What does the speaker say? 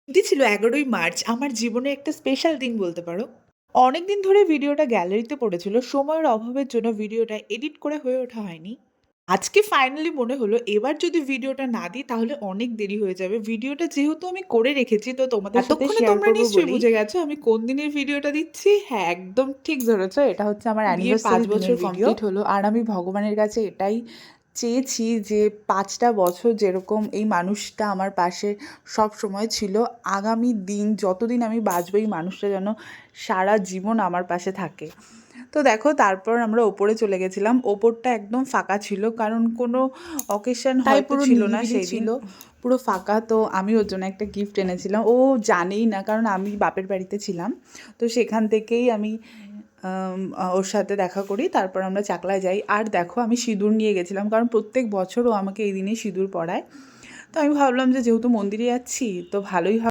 এটি ছিল ১১ই মার্চ। আমার জীবনে একটা স্পেশাল দিন বলতে পারো। অনেকদিন ধরে ভিডিওটা গ্যালারিতে পড়েছিল। সময়ের অভাবের জন্য ভিডিওটা এডিট করে হয়ে ওঠা হয়নি। আজকে ফাইনালি মনে হলো এবার যদি ভিডিওটা না দিই তাহলে অনেক দেরি হয়ে যাবে। ভিডিওটা যেহেতু আমি করে রেখেছি তো তোমাদের সাথে এতক্ষণে শেয়ার তোমরা করব নিশ্চয়ই বলেই। বুঝে গেছো আমি কোন দিনের ভিডিওটা দিচ্ছি। হ্যাঁ, একদম ঠিক ধরেছো। এটা হচ্ছে আমার বিয়ের ৫ অ্যানিভার্সারি বছর দিনের ভিডিও। কমপ্লিট হলো আর আমি ভগবানের কাছে এটাই চেয়েছি যে ৫টা বছর যেরকম এই মানুষটা আমার পাশে সবসময় ছিল, আগামী দিন যতদিন আমি বাঁচব এই মানুষটা যেন সারা জীবন আমার পাশে থাকে। তো দেখো তারপর আমরা ওপরে চলে গেছিলাম। ওপরটা একদম ফাঁকা ছিল কারণ কোনো অকেশন তাই হয়তো পুরো ছিল না নিরিবিলি সেই দিন। ছিল। পুরো ফাঁকা। তো আমি ওর জন্য একটা গিফট এনেছিলাম। ও জানেই না কারণ আমি বাপের বাড়িতে ছিলাম। তো সেখান থেকেই আমি ওর সাথে দেখা করি। তারপর আমরা চাকলায় যাই। আর দেখো আমি সিঁদুর নিয়ে গেছিলাম কারণ প্রত্যেক বছর ও আমাকে এই দিনেই সিঁদুর পরায়। তো আমি ভাবলাম যে যেহেতু মন্দিরে যাচ্ছি তো ভালোই হবে।